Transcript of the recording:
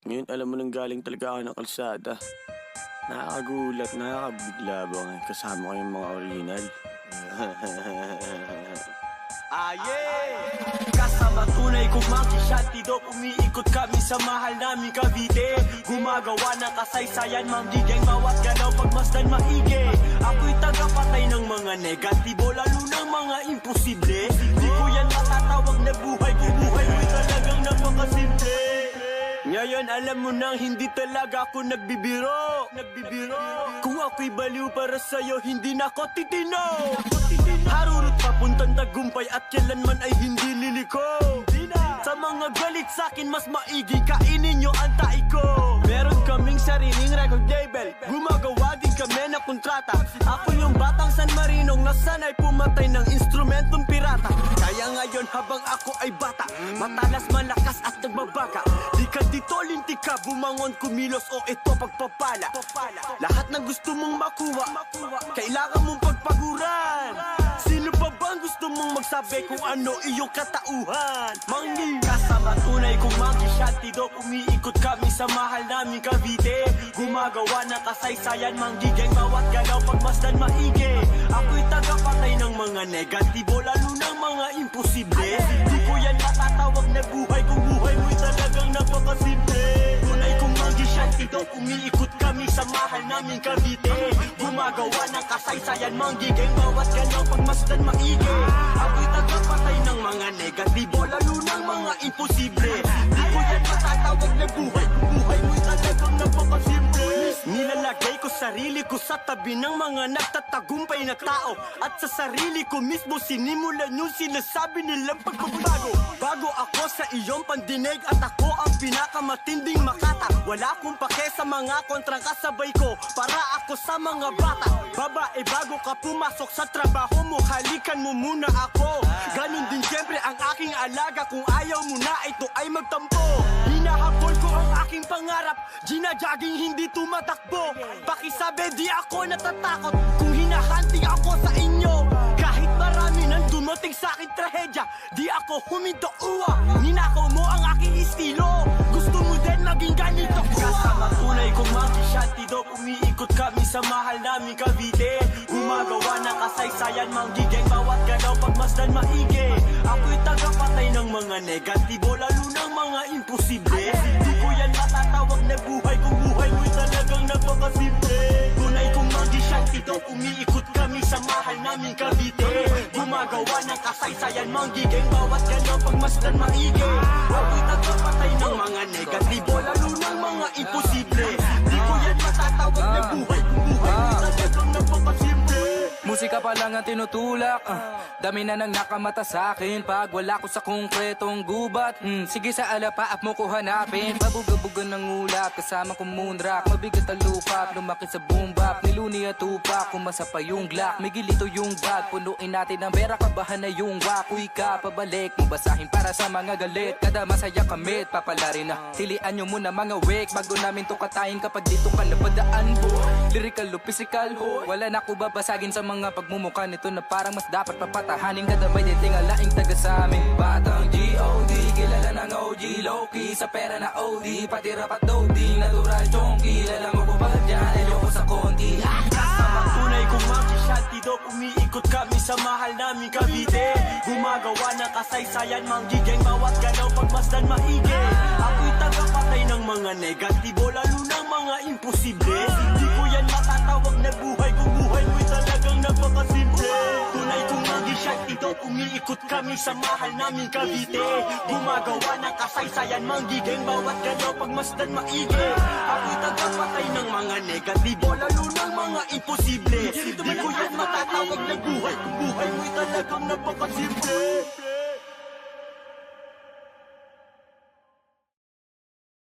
Ngayon alam mo nang galing talaga ako ng kalsada. Nakakagulat, nakakabigla ba ngayon kasama ko yung mga original. Kasama tunay kong makisyantido, umiikot kami sa mahal namin Cavite. Gumagawa ng kasaysayan, manggiging bawat galaw pagmasdan maigi. Ako'y tagapatay ng mga negatibo, lalo ng mga imposible. Di ko yan matatawag na buhay ko, buhay mo'y talagang napakasimple. Ngayon alam mo nang hindi talaga ako nagbibiro. Kung ako'y baliw para sa'yo, hindi na ako titino. Harurot papuntang tagumpay at kailanman ay hindi liliko. Sa mga galit sa'kin, mas maigi kainin nyo ang tae ko. Meron kaming sariling record label, gumagawa din kami ng kontrata. Ako yung batang San Marinong nasanay pumatay ng instrumentong pirata. Kaya ngayon habang ako ay bata, matalas, malakas at nagbabaga. Di ka dito lintik ka, bumangon, kumilos o ito pagpapala. Lahat ng gusto mong makuha, kailangan mong pagpaguran. Sino pa bang gusto mong magsabi kung ano iyong katauhan? Manggi kasama tunay kong makisyantido, umiikot kami sa mahal namin Cavite. Gumagawa ng kasaysayan, manggiging bawat galaw pagmasdan maigi. Ako'y tagapatay ng mga negatibo, lalo ng mga imposible. Di ko yan matatawag na buhay kung buhay mo'y talagang napakasimple. Tunay kong makisyantido, umiikot kami sa mahal namin Cavite. Gumagawa ng kasaysayan, manggiging bawat galaw pagmasdan maigi. Ako'y tagapatay ng mga negatibo, lalo ng mga imposible. Di ko yan matatawag na buhay kung buhay mo'y talagang napakasimple. Nilalagay ko sarili ko sa tabi ng mga nagtatagumpay na tao, at sa sarili ko mismo sinimulan yung sinasabi nilang pagbabago. Bago ako sa iyong pandinig at ako ang pinakamatinding makata. Wala akong pake sa mga kontrang kasabay ko, para ako sa mga bata. Babae, bago ka pumasok sa trabaho mo, halikan mo muna ako. Ganon din siyempre ang aking alaga, kung ayaw mo na ito ay magtampo. Hinahabol ko ang aking pangarap, ginajaging hindi tumatakbo. Pakisabi di ako natatakot kung hinahanting ako sa inyo. Kahit marami nang dumating sa aking trahedya, di ako huminto uwa. Ninakaw mo ang aking estilo, gusto mo din maging ganito kuwa. Kasama tunay kong makisyantido, umiikot kami sa mahal namin Cavite. Gumagawa ng kasaysayan, manggiging bawat galaw pagmasdan maigi. Ako'y tagapatay ng mga negatibo, lalo ng mga imposible. Di ko yan matatawag na buhay kung buhay mo'y talagang napakasimple. Tunay kong makisyantido, umiikot kami sa mahal namin Cavite. Gumagawa ng kasaysayan, manggiging bawat galaw pagmasdan maigi. Ako'y tagapatay ng mga negatibo, lalo ng mga imposible. Di ko yan matatawag na buhay kung buhay mo'y talagang napakasimple. Musika pa lang ang tinutulak, dami na nang nakamata sa akin pag wala ko sa konkretong gubat. Sige sa alapaap mo ko hanapin, pabugabugan ng ulap kasama ko moonrock. Mabigat ang lupa, lumaki sa boom bap, niluni at tupak, kumasa pa yung glock. May gilito yung bag, punuin natin ng pera, kabahan na yung wakoy ka. Pabalik mo basahin para sa mga galit, kada masaya kamit papalarin na. Tilian nyo muna mga wake, bago namin to katayin kapag dito ka napadaan boy. Lyrical o physical, wala na ko babasagin sa mga pagmumukha nito na parang mas dapat papatahanin. Kada may titingalaing taga sa amin. Batang G.O.D. kilala ng OG, low-key sa pera na OD, pati rapat dodi, natural chonky. Kilala mo ko ba dyan, ayoko sa konti. Kasama tunay kong makisyantido, umiikot kami sa mahal namin Cavite. Gumagawa ng kasaysayan, manggiging bawat galaw pagmasdan maigi. Ako'y tagapatay ng mga negatibo, lalo ng mga imposible. Di ko yan matatawag na buhay kung buhay mo'y talagang napakasimple. Tunay kong makisyantido, umiikot kami sa mahal namin Cavite. Gumagawa ng kasaysayan, manggiging bawat galaw pagmasdan maigi. Ako'y tagapatay ng mga negatibo, lalo ng mga imposible. Di ko yan matatawag na buhay kung buhay mo'y talagang napakasimple.